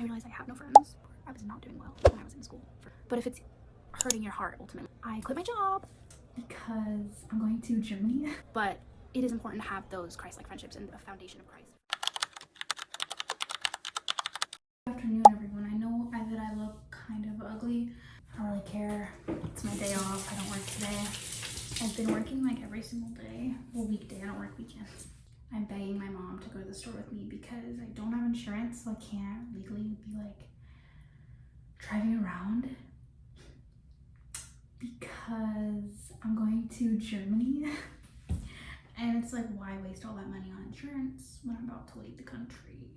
I realized I have no friends. I was not doing well when I was in school. But if it's hurting your heart, ultimately, I quit my job because I'm going to Germany. But it is important to have those Christ-like friendships and a foundation of Christ. Good afternoon, everyone. I know that I look kind of ugly. I don't really care. It's my day off. I don't work today. I've been working like every single day. Well, weekday. I don't work weekends. I'm begging my mom to go to the store with me because I don't have insurance, so I can't legally be like driving around because I'm going to Germany. And it's like, why waste all that money on insurance when I'm about to leave the country?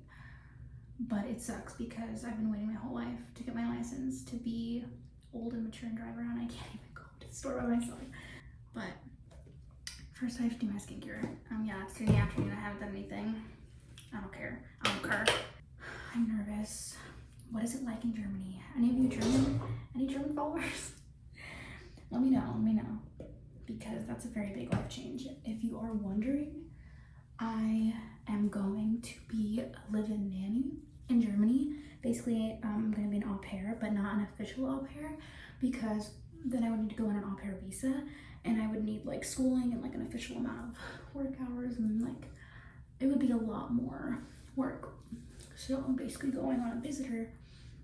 But it sucks because I've been waiting my whole life to get my license to be old and mature and drive around. I can't even go to the store by myself. But first I have to do my skincare. Yeah, it's 3 in the afternoon. I haven't done anything. I don't care. I don't care. I'm nervous. What is it like in Germany? Any of you German? Any German followers? Let me know. Because that's a very big life change. If you are wondering, I am going to be a live-in nanny in Germany. Basically, I'm going to be an au pair, but not an official au pair, because then I would need to go on an au pair visa, and I would need like schooling and like an official amount of work hours, and like it would be a lot more work. So I'm basically going on a visitor.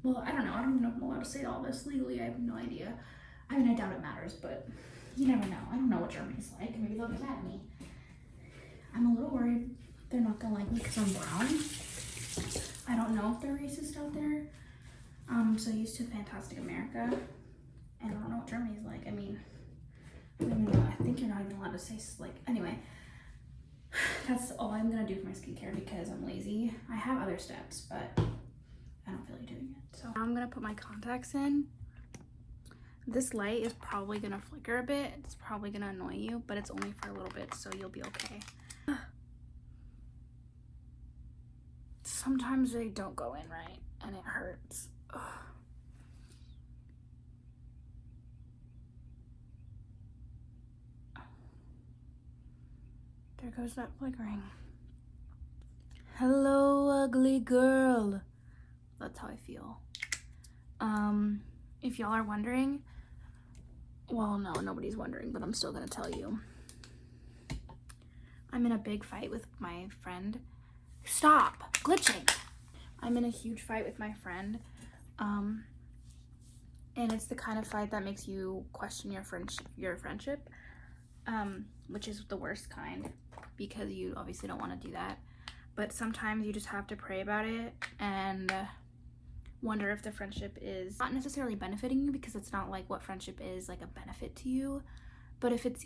Well, I don't know. I don't even know if I'm allowed to say all this legally. I have no idea. I mean, I doubt it matters, but you never know. I don't know what Germany's like. Maybe they'll get mad at me. I'm a little worried they're not gonna like me because I'm brown. I don't know if they're racist out there. I'm so used to Fantastic America, and I don't know what Germany's like. I mean, I think you're not even allowed to say, like, anyway. That's all I'm gonna do for my skincare because I'm lazy. I have other steps, but I don't feel like doing it. So I'm gonna put my contacts in. This light is probably gonna flicker a bit. It's probably gonna annoy you, but it's only for a little bit, so you'll be okay. Sometimes they don't go in right, and it hurts. Ugh. There goes that flickering. Hello, ugly girl. That's how I feel. If y'all are wondering, well, no, nobody's wondering, but I'm still gonna tell you. I'm in a big fight with my friend. Stop glitching. I'm in a huge fight with my friend. And it's the kind of fight that makes you question your friendship, which is the worst kind, because you obviously don't want to do that. But sometimes you just have to pray about it and wonder if the friendship is not necessarily benefiting you, because it's not like what friendship is like a benefit to you, but if it's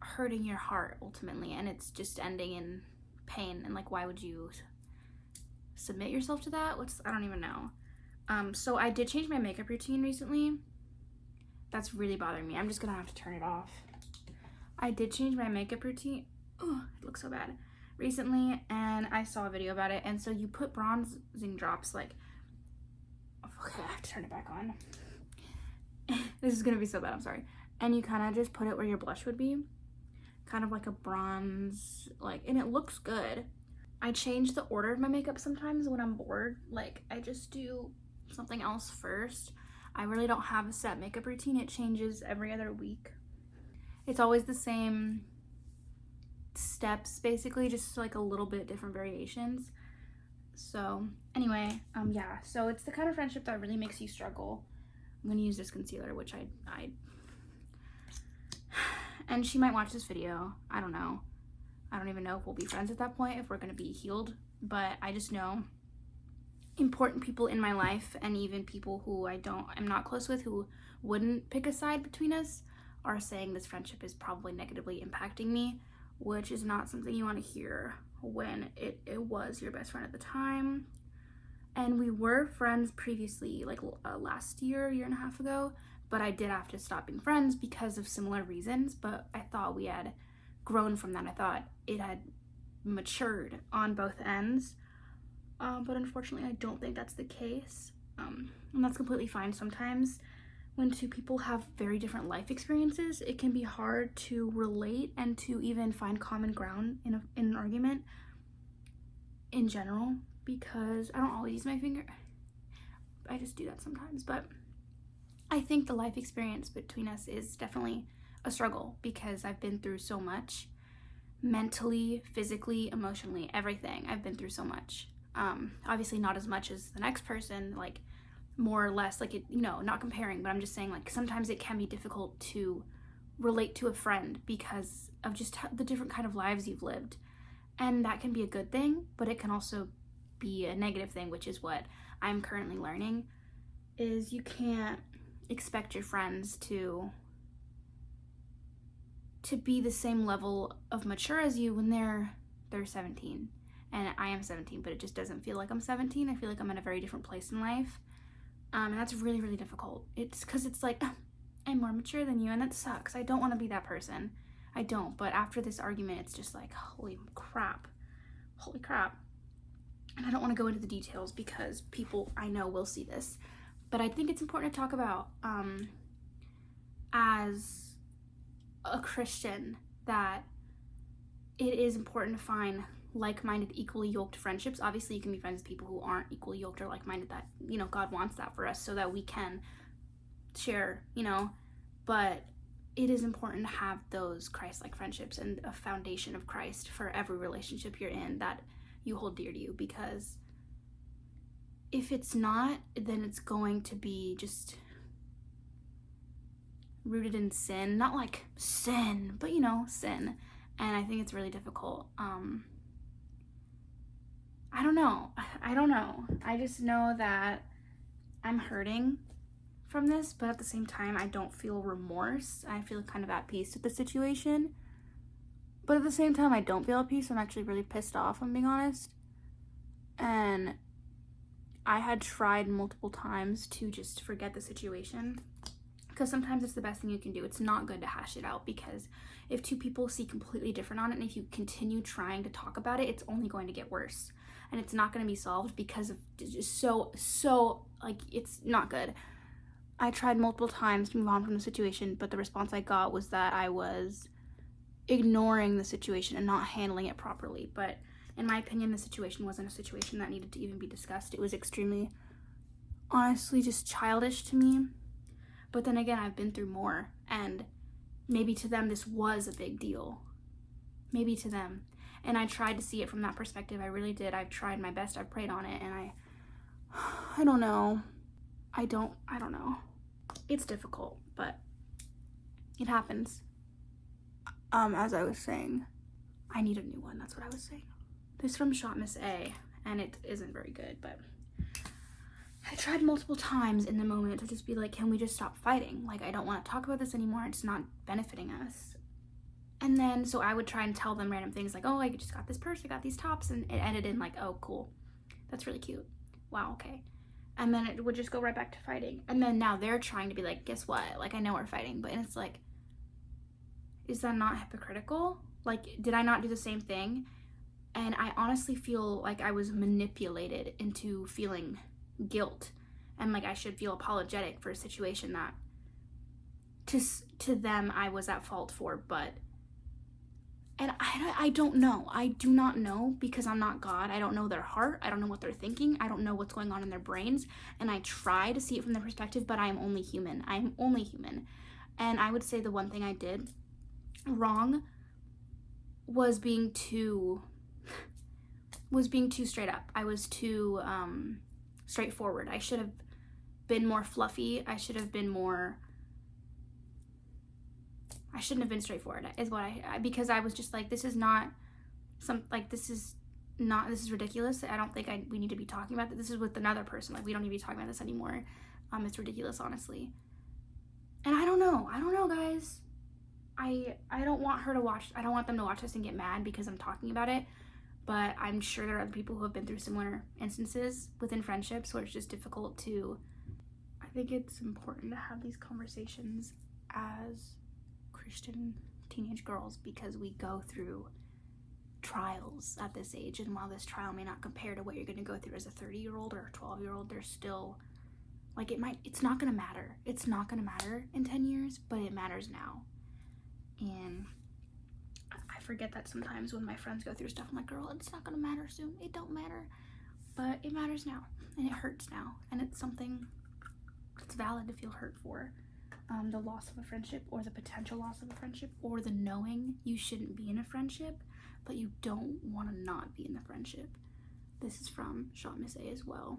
hurting your heart ultimately and it's just ending in pain, and like, why would you submit yourself to that? I don't even know. So I did change my makeup routine recently. That's really bothering me. I'm just gonna have to turn it off. I did change my makeup routine. Oh, it looks so bad. Recently, and I saw a video about it, and so you put bronzing drops, like, okay, I have to turn it back on. This is gonna be so bad, I'm sorry. And you kind of just put it where your blush would be, kind of like a bronze, like, and it looks good. I change the order of my makeup sometimes when I'm bored. Like, I just do something else first. I really don't have a set makeup routine. It changes every other week. It's always the same steps, basically, just like a little bit different variations. So anyway, yeah, so it's the kind of friendship that really makes you struggle. I'm gonna use this concealer, which I and she might watch this video. I don't know. I don't even know if we'll be friends at that point, if we're gonna be healed, but I just know important people in my life, and even people who I'm not close with, who wouldn't pick a side between us, are saying this friendship is probably negatively impacting me, which is not something you want to hear when it was your best friend at the time. And we were friends previously, like last year and a half ago, but I did have to stop being friends because of similar reasons. But I thought we had grown from that. I thought it had matured on both ends, but unfortunately I don't think that's the case, and that's completely fine. Sometimes when two people have very different life experiences, it can be hard to relate and to even find common ground in an argument in general, because I don't always use my finger. just do that sometimes. But I think the life experience between us is definitely a struggle because I've been through so much mentally, physically, emotionally, everything. I've been through so much. Obviously not as much as the next person, like more or less, like, it, not comparing, but I'm just saying, like, sometimes it can be difficult to relate to a friend because of just the different kind of lives you've lived. And that can be a good thing, but it can also be a negative thing, which is what I'm currently learning, is you can't expect your friends to be the same level of mature as you when they're 17. And I am 17, but it just doesn't feel like I'm 17. I feel like I'm in a very different place in life. And that's really, really difficult. It's because it's like, I'm more mature than you, and that sucks. I don't want to be that person. I don't. But after this argument, it's just like, holy crap. And I don't want to go into the details because people I know will see this. But I think it's important to talk about as a Christian that it is important to find like-minded, equally yoked friendships. Obviously, you can be friends with people who aren't equally yoked or like-minded. That, God wants that for us so that we can share, but it is important to have those Christ-like friendships and a foundation of Christ for every relationship you're in that you hold dear to you, because if it's not, then it's going to be just rooted in sin. Not like sin, but sin. And I think it's really difficult. I don't know. I just know that I'm hurting from this, but at the same time, I don't feel remorse. I feel kind of at peace with the situation. But at the same time, I don't feel at peace. I'm actually really pissed off, I'm being honest. And I had tried multiple times to just forget the situation, because sometimes it's the best thing you can do. It's not good to hash it out, because if two people see completely different on it, and if you continue trying to talk about it, it's only going to get worse. And it's not going to be solved because of just so like, it's not good. I tried multiple times to move on from the situation, but the response I got was that I was ignoring the situation and not handling it properly. But in my opinion, the situation wasn't a situation that needed to even be discussed. It was extremely, honestly, just childish to me. But then again, I've been through more, and maybe to them this was a big deal. Maybe to them. And I tried to see it from that perspective. I really did. I've tried my best. I've prayed on it, and I don't know. I don't know. It's difficult, but it happens. As I was saying, I need a new one. That's what I was saying. This is from Shot Miss A, and it isn't very good, but I tried multiple times in the moment to just be like, can we just stop fighting? Like, I don't want to talk about this anymore. It's not benefiting us. And then, so I would try and tell them random things like, oh, I just got this purse, I got these tops, and it ended in like, oh, cool. That's really cute. Wow, okay. And then it would just go right back to fighting. And then now they're trying to be like, guess what? Like, I know we're fighting, but it's like, is that not hypocritical? Like, did I not do the same thing? And I honestly feel like I was manipulated into feeling guilt, and like I should feel apologetic for a situation that to them I was at fault for. But and I don't know. I do not know, because I'm not God. I don't know their heart. I don't know what they're thinking. I don't know what's going on in their brains. And I try to see it from their perspective, but I am only human. I am only human. And I would say the one thing I did wrong was being too straight up. I was too straightforward. I should have been more fluffy. I shouldn't have been straightforward, is what because I was just like, this is ridiculous. I don't think we need to be talking about that. This is with another person. Like, we don't need to be talking about this anymore. It's ridiculous, honestly. And I don't know, guys. I don't want them to watch this and get mad because I'm talking about it. But I'm sure there are other people who have been through similar instances within friendships where it's just difficult to. I think it's important to have these conversations as Christian teenage girls, because we go through trials at this age. And while this trial may not compare to what you're going to go through as a 30-year-old or a 12-year-old, there's still, like, it's not going to matter. It's not going to matter in 10 years, but it matters now. And I forget that sometimes when my friends go through stuff, I'm like, girl, it's not gonna matter soon. It don't matter. but it matters now, and it hurts now, and it's something that's valid to feel hurt for. The loss of a friendship, or the potential loss of a friendship, or the knowing you shouldn't be in a friendship, but you don't want to not be in the friendship. This is from Shot Miss A as well.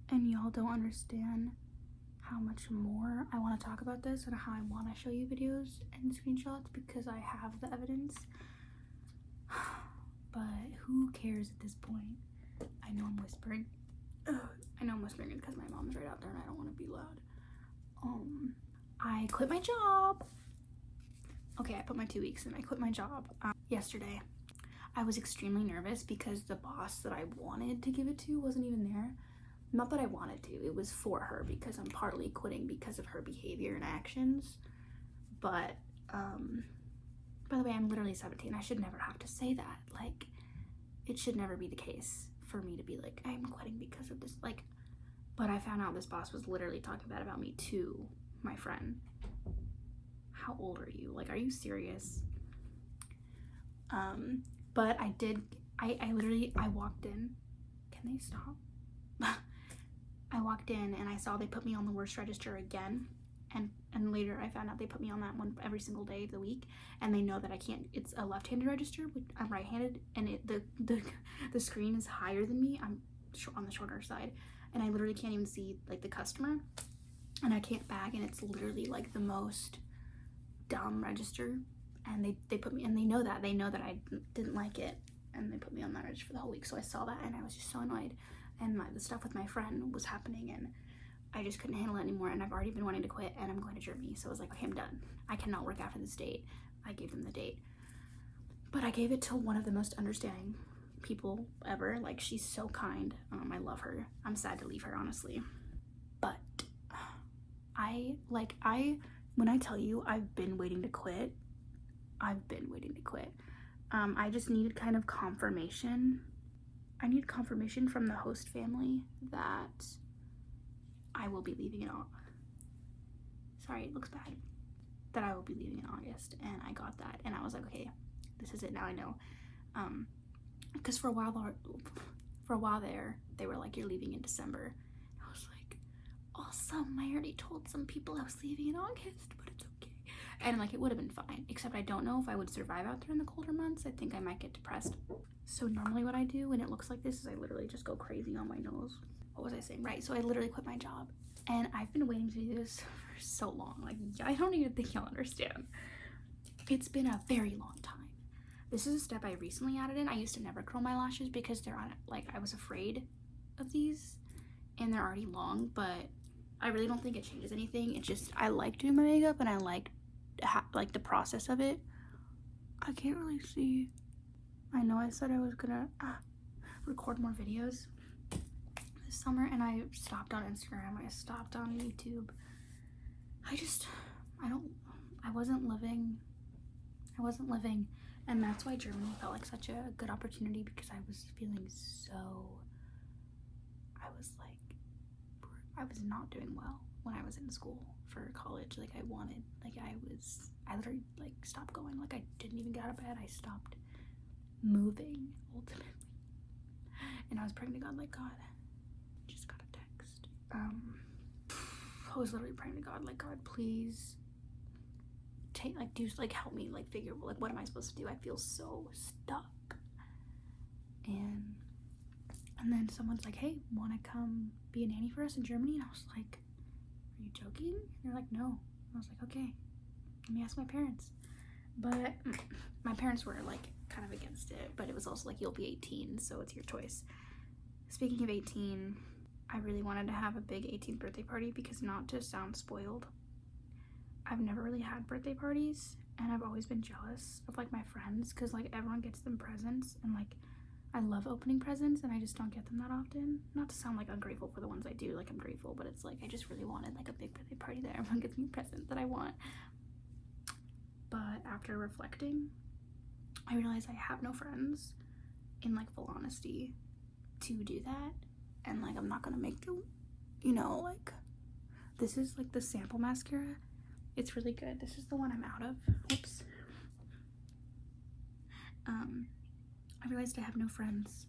And y'all don't understand how much more I want to talk about this and how I want to show you videos and screenshots because I have the evidence. But who cares at this point? I know I'm whispering. I know I'm whispering because my mom's right out there and I don't want to be loud. I quit my job. Okay, I put my 2 weeks in. I quit my job yesterday. I was extremely nervous because the boss that I wanted to give it to wasn't even there. Not that I wanted to, it was for her because I'm partly quitting because of her behavior and actions. But, by the way, I'm literally 17. I should never have to say that. Like, it should never be the case for me to be like, I'm quitting because of this. Like, but I found out this boss was literally talking bad about me to my friend. How old are you? Like, are you serious? But I walked in. Can they stop? I walked in and I saw they put me on the worst register again, and later I found out they put me on that one every single day of the week, and they know that I can't. It's a left-handed register, but I'm right-handed, and the screen is higher than me. I'm on the shorter side, and I literally can't even see like the customer, and I can't bag, and it's literally like the most dumb register, and they put me, and they know that I didn't like it, and they put me on that register for the whole week. So I saw that and I was just so annoyed. And the stuff with my friend was happening and I just couldn't handle it anymore, and I've already been wanting to quit, and I'm going to Germany. So I was like, okay, I'm done. I cannot work after this date. I gave them the date. But I gave it to one of the most understanding people ever. Like, she's so kind. I love her. I'm sad to leave her, honestly. But when I tell you I've been waiting to quit, I've been waiting to quit. I just needed kind of confirmation. I need confirmation from the host family that I will be leaving in August. Sorry, it looks bad. That I will be leaving in August, and I got that, and I was like, okay, this is it. Now I know. Because for a while there, they were like, you're leaving in December. I was like, awesome. I already told some people I was leaving in August, but it's okay. And like, it would have been fine, except I don't know if I would survive out there in the colder months. I think I might get depressed. So normally what I do when it looks like this is I literally just go crazy on my nose. What was I saying? Right, so I literally quit my job, and I've been waiting to do this for so long. Like, I don't even think y'all understand. It's been a very long time. This is a step I recently added in. I used to never curl my lashes because they're on, like, I was afraid of these, and they're already long, but I really don't think it changes anything. It's just, I like doing my makeup, and I like the process of it. I can't really see. I know I said I was gonna record more videos this summer, and I stopped on Instagram, I stopped on YouTube. I wasn't living, and that's why Germany felt like such a good opportunity, because I was feeling I was not doing well when I was in school for college. Like, I literally like stopped going. Like, I didn't even get out of bed. I stopped moving ultimately, and I was praying to God, like, God, just got a text. I was literally praying to God, like, God, please help me, like, figure, like, what am I supposed to do? I feel so stuck. And then someone's like, hey, want to come be a nanny for us in Germany? And I was like, are you joking? And they're like, no. And I was like, okay, let me ask my parents. But my parents were like kind of against it, but it was also like, you'll be 18, so it's your choice. Speaking of 18, I really wanted to have a big 18th birthday party, because not to sound spoiled, I've never really had birthday parties, and I've always been jealous of like my friends, because like everyone gets them presents, and like I love opening presents, and I just don't get them that often. Not to sound like ungrateful for the ones I do, like I'm grateful, but it's like I just really wanted like a big birthday party that everyone gets me a present that I want. But after reflecting, I realized I have no friends, in like full honesty, to do that, and like I'm not gonna make them, like, this is like the sample mascara. It's really good. This is the one I'm out of. Oops. I realized I have no friends.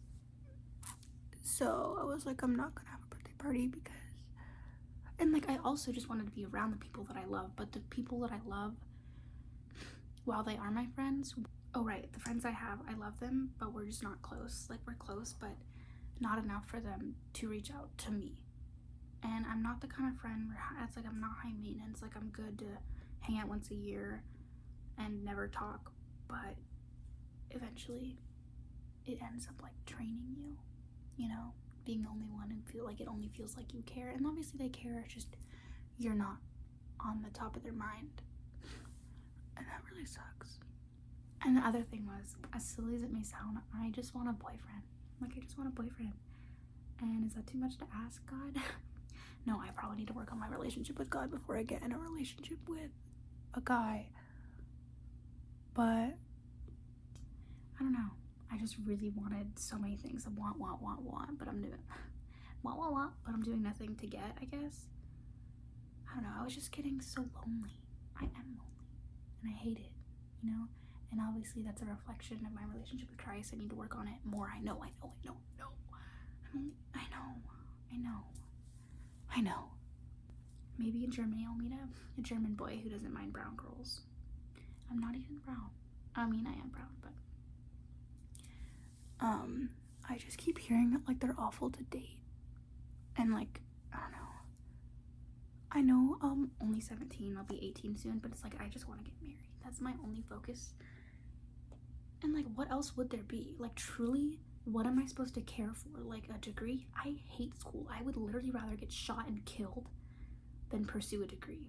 So I was like, I'm not gonna have a birthday party because, and like I also just wanted to be around the people that I love, but the people that I love, while they are my friends, oh right, the friends I have, I love them, but we're just not close. Like we're close, but not enough for them to reach out to me. And I'm not the kind of friend where it's like I'm not high maintenance. Like I'm good to hang out once a year and never talk, but eventually it ends up like draining you, you know, being the only one and feel like it only feels like you care. And obviously they care, it's just you're not on the top of their mind. And that really sucks. And the other thing was, as silly as it may sound, I just want a boyfriend. Like I just want a boyfriend. And is that too much to ask God? No, I probably need to work on my relationship with God before I get in a relationship with a guy. But I don't know. I just really wanted so many things. I want, but I'm doing but I'm doing nothing to get, I guess. I don't know. I was just getting so lonely. I am lonely. And I hate it, you know? And obviously that's a reflection of my relationship with Christ. I need to work on it more. I know. Maybe in Germany I'll meet a German boy who doesn't mind brown girls. I'm not even brown. I mean, I am brown, but I just keep hearing that like they're awful to date. And like, I don't know. I know I'm only 17, I'll be 18 soon, but it's like I just want to get married. That's my only focus. And like, what else would there be? Like, truly, what am I supposed to care for? Like a degree? I hate school. I would literally rather get shot and killed than pursue a degree.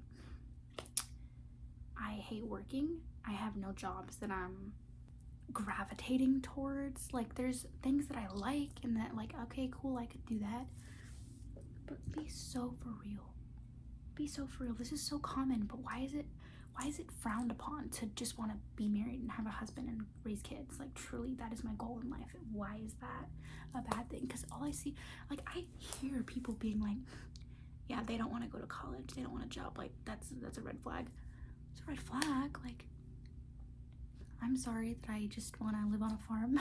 I hate working. I have no jobs that I'm gravitating towards. Like there's things that I like and that like, okay, cool, I could do that. But be so for real. This is so common, but why is it frowned upon to just want to be married and have a husband and raise kids? Like truly, that is my goal in life. Why is that a bad thing? Because all I see, like I hear people being like, yeah, they don't want to go to college, they don't want a job. Like that's a red flag. It's a red flag. Like I'm sorry that I just want to live on a farm.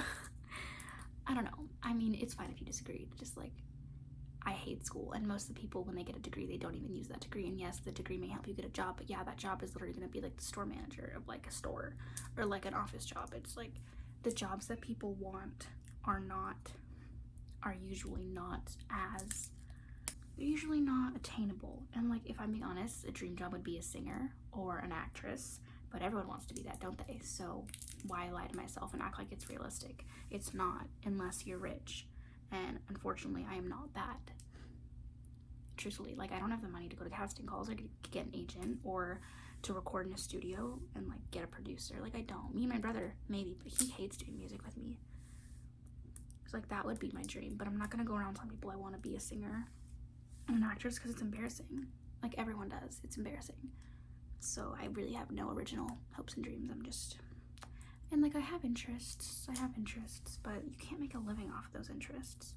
I don't know. I mean, it's fine if you disagree. Just like, I hate school, and most of the people, when they get a degree, they don't even use that degree. And yes, the degree may help you get a job, but yeah, that job is literally going to be like the store manager of like a store or like an office job. It's like the jobs that people want are usually not attainable. And like, if I'm being honest, a dream job would be a singer or an actress, but everyone wants to be that, don't they? So why lie to myself and act like it's realistic? It's not, unless you're rich. And unfortunately, I am not that. Truthfully, like I don't have the money to go to casting calls or get an agent or to record in a studio and like get a producer. Like I don't. Me and my brother, maybe, but he hates doing music with me. It's like that would be my dream, but I'm not gonna go around telling people I want to be a singer and an actress because it's embarrassing. Like everyone does. It's embarrassing. So I really have no original hopes and dreams. And like I have interests, but you can't make a living off of those interests.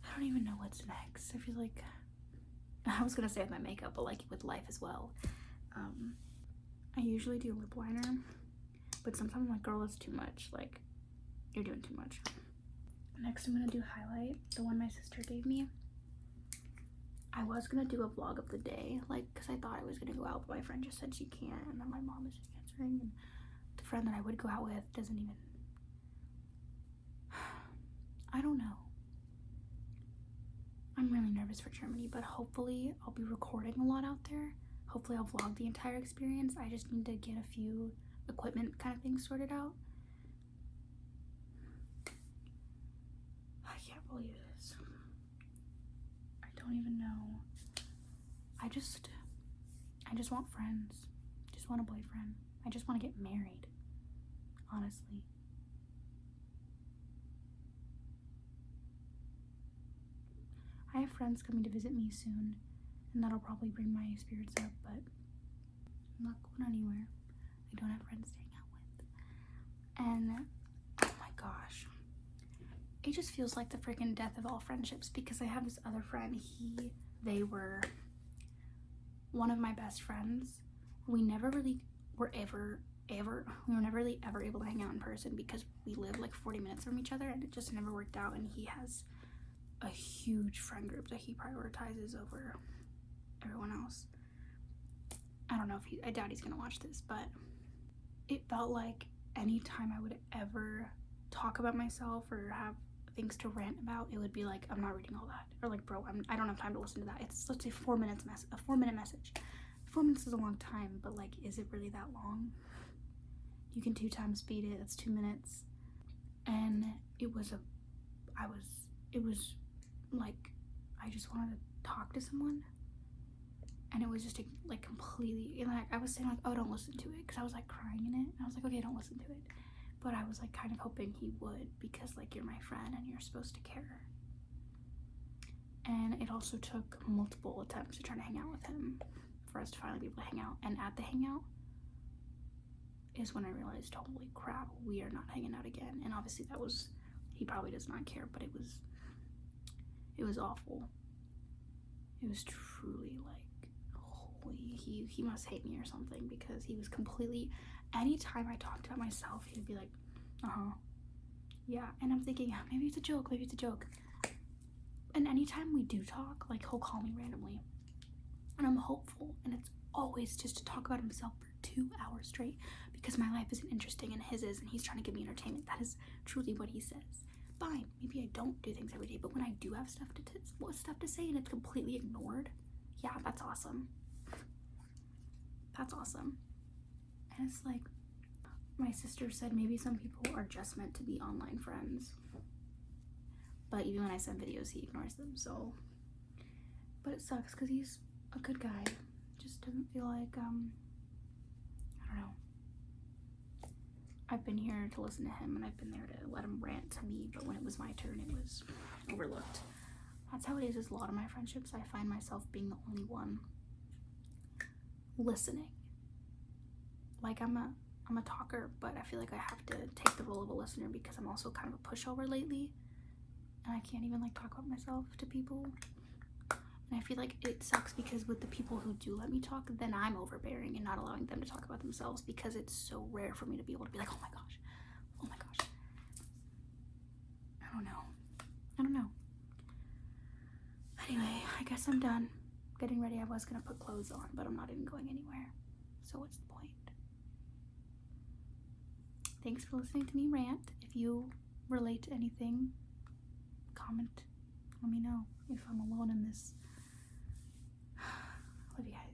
I don't even know what's next. I feel like, I was gonna say with my makeup, but like with life as well. I usually do lip liner, but sometimes I'm like, girl, it's too much. Like, you're doing too much. Next, I'm gonna do highlight, the one my sister gave me. I was gonna do a vlog of the day, like, because I thought I was gonna go out, but my friend just said she can't, and then my mom is answering, and the friend that I would go out with doesn't even, I don't know. I'm really nervous for Germany, but hopefully I'll be recording a lot out there. Hopefully I'll vlog the entire experience. I just need to get a few equipment kind of things sorted out. I can't believe this. I don't even know. I just want friends. Just want a boyfriend. I just want to get married, honestly. I have friends coming to visit me soon, and that'll probably bring my spirits up, but I'm not going anywhere. I don't have friends to hang out with. And oh my gosh, it just feels like the freaking death of all friendships, because I have this other friend. They were one of my best friends. We never really were ever never really ever able to hang out in person because we live like 40 minutes from each other, and it just never worked out. And he has a huge friend group that he prioritizes over everyone else. I don't know if I doubt he's gonna watch this, but it felt like anytime I would ever talk about myself or have things to rant about, it would be like, I'm not reading all that, or like, bro, I don't have time to listen to that. It's, let's say, a 4-minute message. 4 minutes is a long time, but like, is it really that long? You can 2 times speed it. That's 2 minutes. And it was like, I just wanted to talk to someone, and it was just like completely, and like I was saying like, oh, don't listen to it, because I was like crying in it, and I was like, okay, don't listen to it. But I was like kind of hoping he would, because like, you're my friend and you're supposed to care. And it also took multiple attempts to try to hang out with him for us to finally be able to hang out. And at the hangout is when I realized, holy crap, we are not hanging out again. And obviously he probably does not care, but it was awful. It was truly like, holy, he must hate me or something, because he was completely, anytime I talked about myself, he would be like, yeah. And I'm thinking, maybe it's a joke. And anytime we do talk, like, he'll call me randomly, and I'm hopeful, and it's always just to talk about himself for 2 hours straight, because my life isn't interesting and his is, and he's trying to give me entertainment. That is truly what he says. Fine, maybe I don't do things every day, but when I do have stuff to say and it's completely ignored, yeah, that's awesome. That's awesome. And it's like, my sister said maybe some people are just meant to be online friends, but even when I send videos, he ignores them. So, but it sucks because he's a good guy. Just doesn't feel like, I don't know. I've been here to listen to him, and I've been there to let him rant to me, but when it was my turn, it was overlooked. That's how it is with a lot of my friendships. I find myself being the only one listening. Like, I'm a talker, but I feel like I have to take the role of a listener, because I'm also kind of a pushover lately, and I can't even like talk about myself to people. And I feel like it sucks, because with the people who do let me talk, then I'm overbearing and not allowing them to talk about themselves, because it's so rare for me to be able to be like, oh my gosh. I don't know. Anyway, I guess I'm done getting ready. I was gonna put clothes on, but I'm not even going anywhere, so what's the point? Thanks for listening to me rant. If you relate to anything, comment, let me know if I'm alone in this. Love you guys.